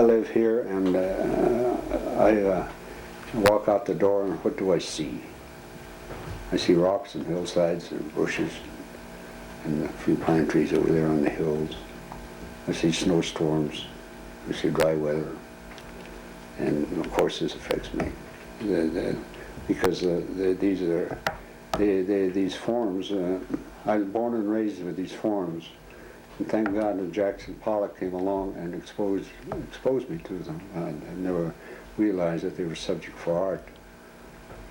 live here, and I walk out the door, and what do I see? I see rocks and hillsides and bushes and a few pine trees over there on the hills. I see snowstorms. I see dry weather. And of course this affects me. Because these forms, I was born and raised with these forms. And thank God that Jackson Pollock came along and exposed me to them. I never realized that they were subject for art.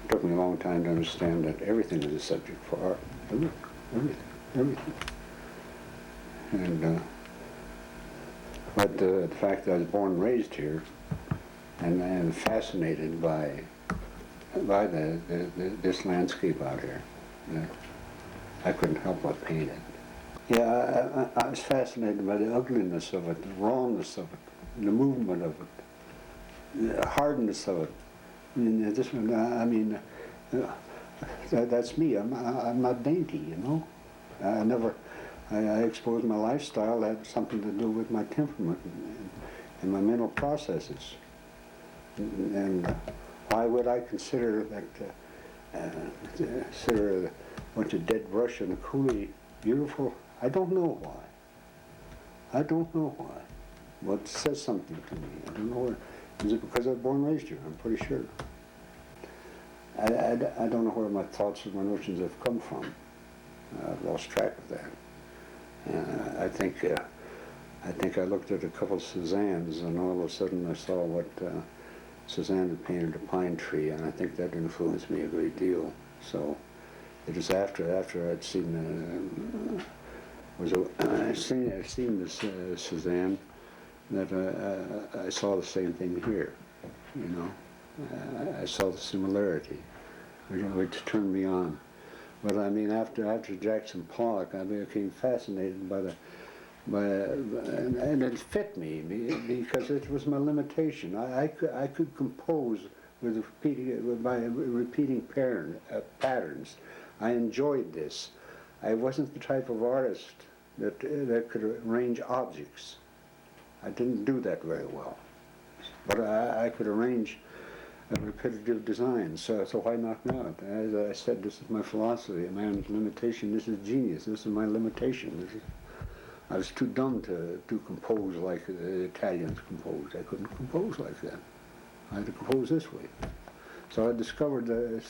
It took me a long time to understand that everything is a subject for art. Everything. And but the fact that I was born and raised here, and fascinated by this landscape out here, I couldn't help but paint it. Yeah, I was fascinated by the ugliness of it, the rawness of it, the movement of it, the hardness of it. I mean, that's me. I'm not dainty, you know. I exposed my lifestyle. That had something to do with my temperament and my mental processes. And why would I consider consider a bunch of dead brush and a coulee beautiful? I don't know why. Well, it says something to me. I don't know where. Is it because I was born and raised here? I'm pretty sure. I don't know where my thoughts and my notions have come from. I've lost track of that. I think I looked at a couple of Cézannes, and all of a sudden I saw what Cézanne had painted, a pine tree, and I think that influenced me a great deal. So it was after I'd seen this Cézanne that I saw the same thing here. You know, I saw the similarity, which turned me on. But I mean, after Jackson Pollock, I became fascinated and it fit me because it was my limitation. I could compose by repeating patterns. I enjoyed this. I wasn't the type of artist that could arrange objects. I didn't do that very well. But I could arrange repetitive designs, so why knock me out? As I said, this is my philosophy. A man's limitation, this is genius. This is my limitation. I was too dumb to compose like the Italians composed. I couldn't compose like that. I had to compose this way. So I discovered that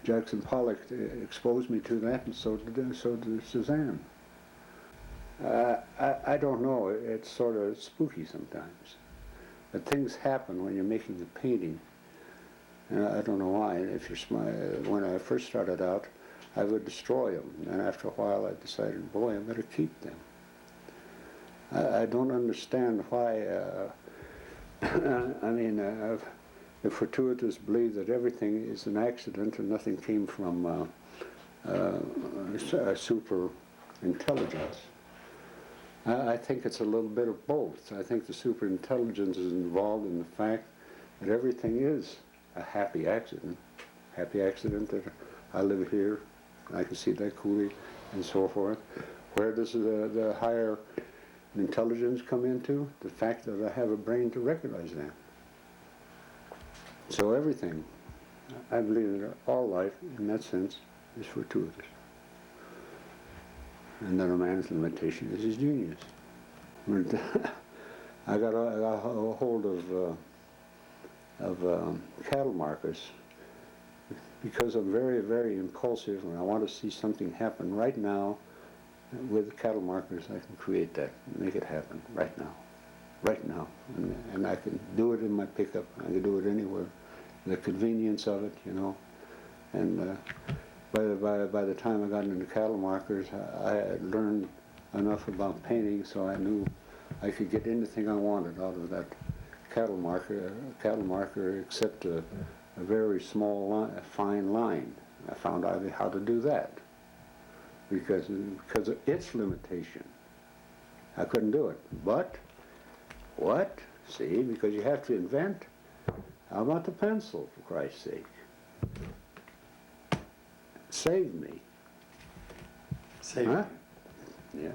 Jackson Pollock exposed me to that, and so did Cézanne. I don't know. It's sort of spooky sometimes. But things happen when you're making a painting. And I don't know why. When I first started out, I would destroy them. And after a while, I decided, boy, I better keep them. I don't understand why. I mean, the fortuitous belief that everything is an accident and nothing came from super intelligence. I think it's a little bit of both. I think the super intelligence is involved in the fact that everything is a happy accident. Happy accident that I live here, I can see that coulee, and so forth. Where does the higher intelligence come into? The fact that I have a brain to recognize that. So everything, I believe that all life, in that sense, is fortuitous. And that a man's limitation is his genius. I got a hold of cattle markers because I'm very, very impulsive, and I want to see something happen right now. With cattle markers, I can create that, make it happen right now, and I can do it in my pickup. I can do it anywhere. The convenience of it, you know, and by the time I got into cattle markers, I had learned enough about painting, so I knew I could get anything I wanted out of that cattle marker, except a very small fine line. I found out how to do that. Because of its limitation. I couldn't do it. But, what? See, because you have to invent. How about the pencil, for Christ's sake? Save me. Save huh? Yeah.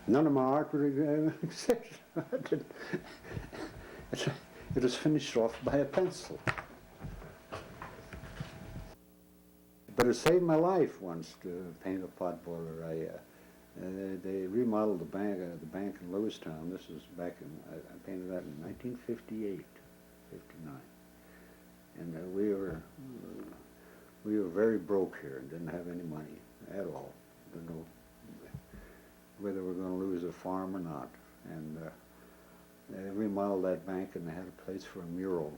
None of my art would exist. It was finished off by a pencil. But it saved my life once to paint a pot boiler. They remodeled the bank in Lewistown. This was back in, I painted that in 1958, 59. And we were very broke here and didn't have any money at all. Didn't know whether we were going to lose a farm or not. And they remodeled that bank and they had a place for a mural.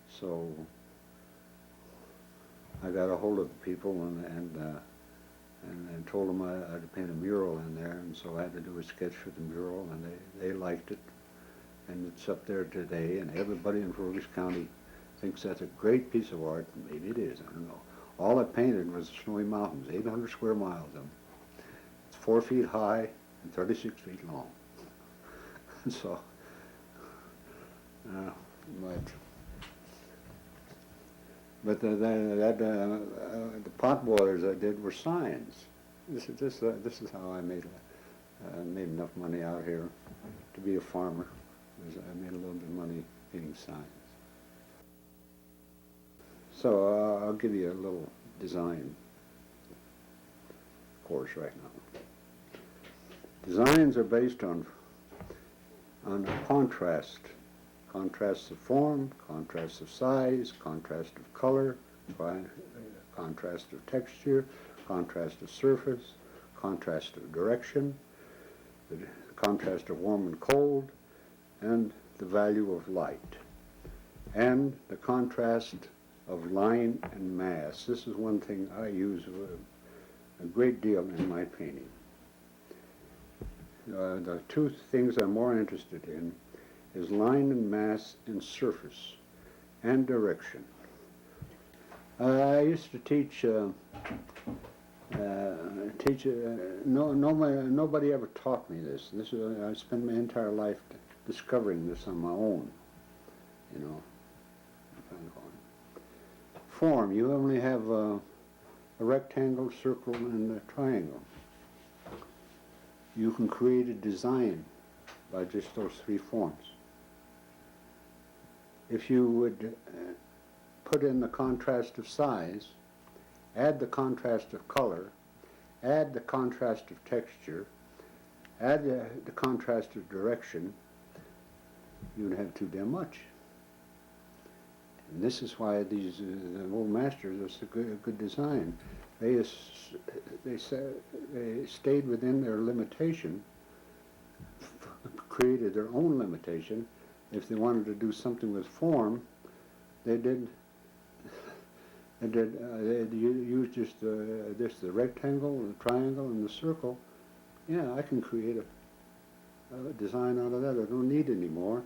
So I got a hold of the people and told them I'd paint a mural in there, and so I had to do a sketch for the mural, and they liked it. And it's up there today, and everybody in Fergus County thinks that's a great piece of art. Maybe it is, I don't know. All I painted was the Snowy Mountains, 800 square miles of them. It's 4 feet high and 36 feet long. So, but the pot boilers I did were signs. This is how I made enough money out here to be a farmer. I made a little bit of money painting signs. So I'll give you a little design course right now. Designs are based on contrast. Contrast of form, contrast of size, contrast of color, contrast of texture, contrast of surface, contrast of direction, the contrast of warm and cold, and the value of light, and the contrast of line and mass. This is one thing I use a great deal in my painting. The two things I'm more interested in is line and mass and surface and direction. I used to teach, nobody ever taught me this. I spent my entire life discovering this on my own, you know. Form, you only have a rectangle, circle, and a triangle. You can create a design by just those three forms. If you would put in the contrast of size, add the contrast of color, add the contrast of texture, add the contrast of direction, you would have too damn much. And this is why these the old masters are so a good design. They stayed within their limitation, created their own limitation. If they wanted to do something with form, they used just the rectangle, the triangle, and the circle. Yeah, I can create a design out of that. I don't need any more.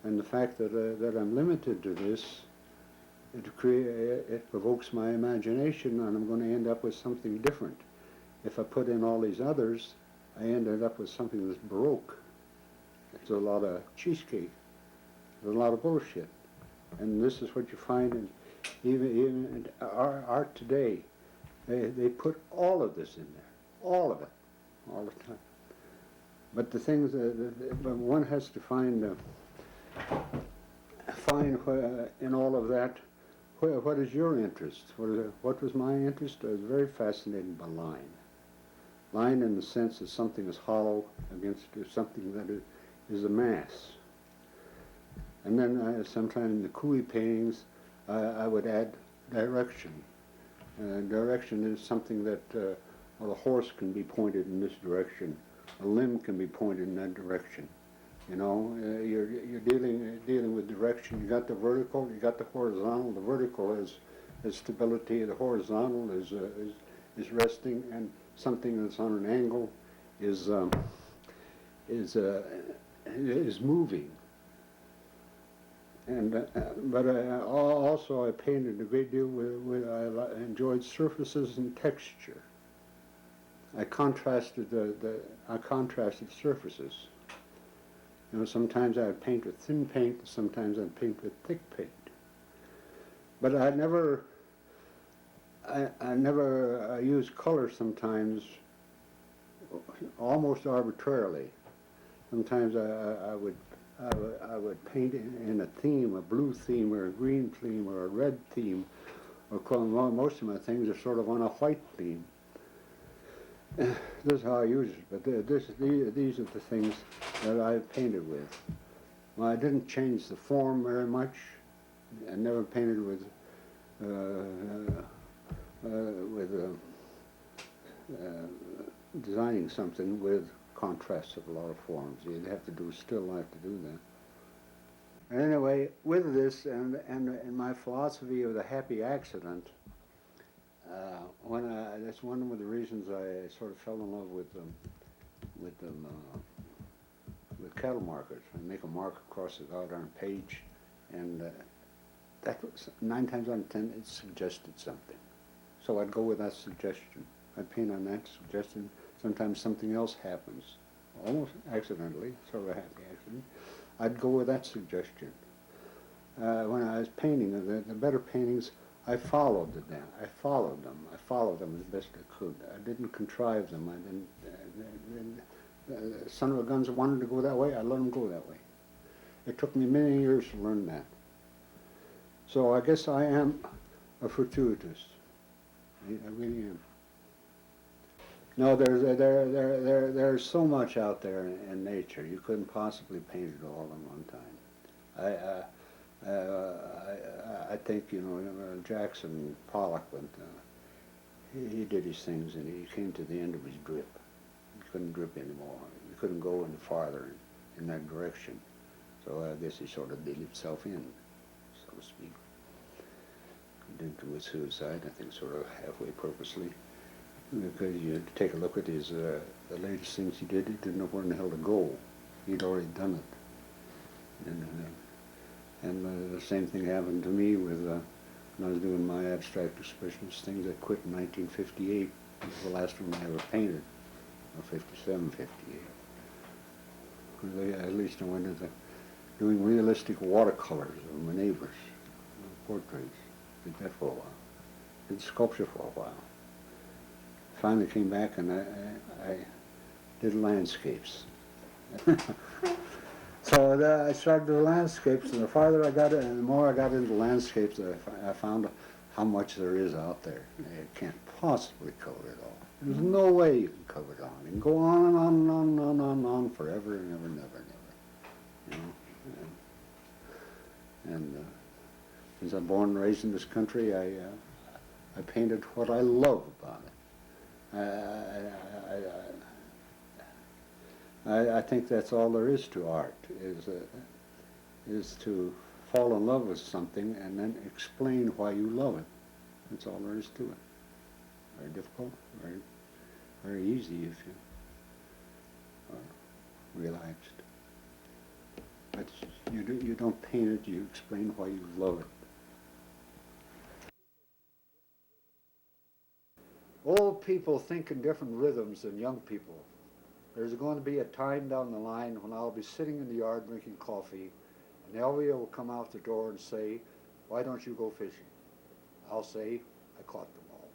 And the fact that I'm limited to this, it provokes my imagination, and I'm going to end up with something different. If I put in all these others, I ended up with something that's Baroque. It's a lot of cheesecake. There's a lot of bullshit. And this is what you find in even in our art today. They put all of this in there, all of it, all the time. But the things but one has to find in all of that, what is your interest? What was my interest? I was very fascinated by line. Line in the sense that something is hollow against something that is a mass. And then sometimes in the Cooey paintings, I would add direction. Direction is something that well, a horse can be pointed in this direction, a limb can be pointed in that direction. You know, you're dealing with direction. You got the vertical, you got the horizontal. The vertical is stability. The horizontal is resting, and something that's on an angle is moving. And but also I painted a great deal with I enjoyed surfaces and texture. I contrasted surfaces. You know, sometimes I would paint with thin paint, sometimes I'd paint with thick paint. But I never use color sometimes almost arbitrarily. Sometimes I would paint in a theme, a blue theme or a green theme or a red theme, or most of my things are sort of on a white theme. This is how I use it, but these are the things that I've painted with. Well, I didn't change the form very much. I never painted with designing something with contrasts of a lot of forms. You'd have to do still life to do that. Anyway, with this and my philosophy of the happy accident, that's one of the reasons I sort of fell in love with cattle markers. I make a mark across the goddamn page, and that was 9 times out of 10 it suggested something. So I'd go with that suggestion. I'd paint on that suggestion. Sometimes something else happens, almost accidentally, sort of a happy accident. I'd go with that suggestion. When I was painting, the better paintings, I followed them. I followed them as best I could. I didn't contrive them. Son of a guns wanted to go that way, I let them go that way. It took me many years to learn that. So I guess I am a fortuitous. I really am. No, there's so much out there in nature. You couldn't possibly paint it all in one time. I think, Jackson Pollock, he did his things and he came to the end of his drip. He couldn't drip anymore. He couldn't go any farther in that direction. So I guess he sort of did himself in, so to speak. He didn't commit suicide, I think, sort of halfway purposely. Because you take a look at his, the latest things he didn't know where in the hell to go. He'd already done it. And the same thing happened to me with, when I was doing my abstract expressionist things. I quit in 1958. It was the last one I ever painted, or 57, 58. At least I went into doing realistic watercolors of my neighbors, portraits. Did that for a while. Did sculpture for a while. Finally came back and I did landscapes. So I started doing landscapes, and the farther I got and the more I got into landscapes, I found how much there is out there. You can't possibly cover it all. There's no way you can cover it all. You can go on and on and on and on and on and on forever and ever and ever and ever. And since I'm born and raised in this country, I painted what I love about it. I think that's all there is to art, is to fall in love with something and then explain why you love it. That's all there is to it. Very difficult, very, very easy if you are relaxed. But you don't paint it, you explain why you love it. Old people think in different rhythms than young people. There's going to be a time down the line when I'll be sitting in the yard drinking coffee, and Elvia will come out the door and say, "Why don't you go fishing?" I'll say, "I caught them all."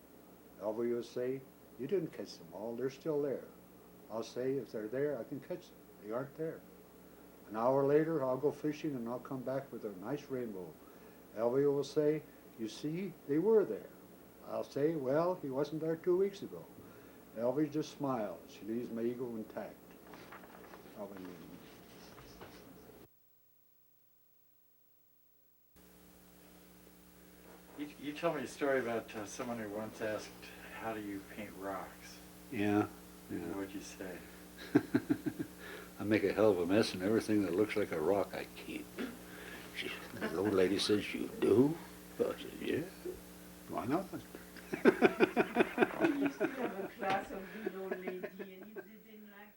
Elvia will say, "You didn't catch them all, they're still there." I'll say, "If they're there, I can catch them. They aren't there." An hour later, I'll go fishing and I'll come back with a nice rainbow. Elvia will say, "You see, they were there." I'll say, "Well, he wasn't there 2 weeks ago." Elvie just smiles. She leaves my ego intact. You told me a story about someone who once asked, "How do you paint rocks?" Yeah. What'd you say? I make a hell of a mess, and everything that looks like a rock I keep. The old lady says, "You do?" I said, "Yeah. Why not?" We used to have a class of the old lady, and if they didn't like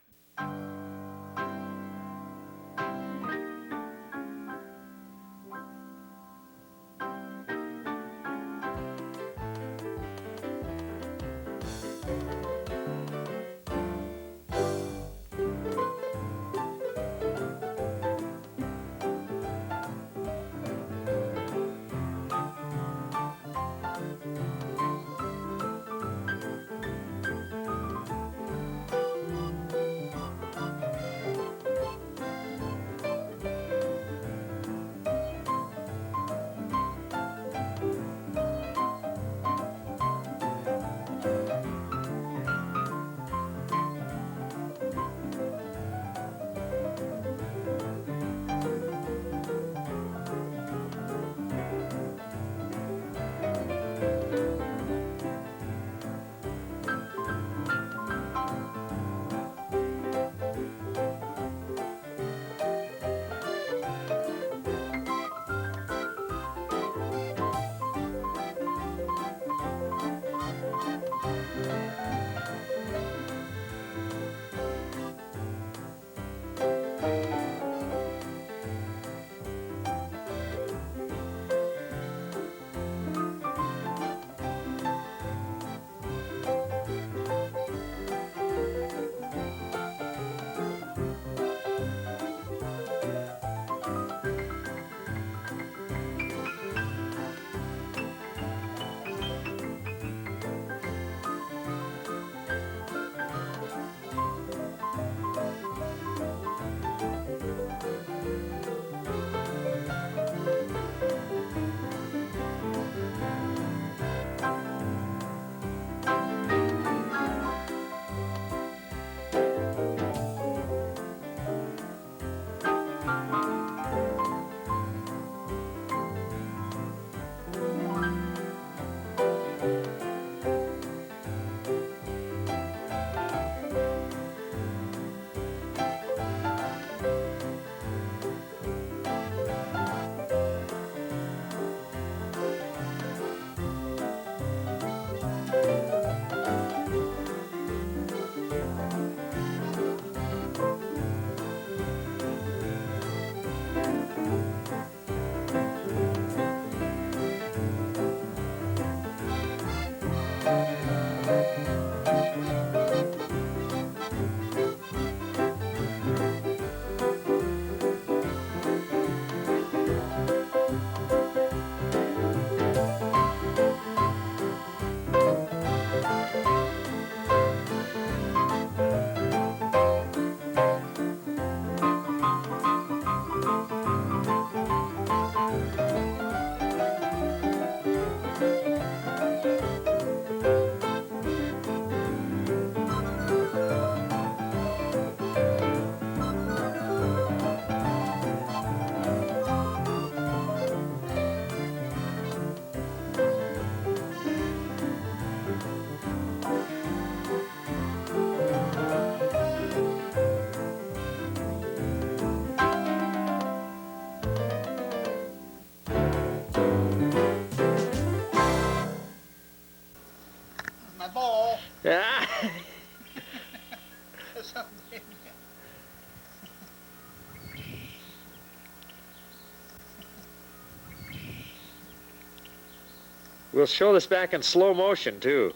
We'll show this back in slow motion, too.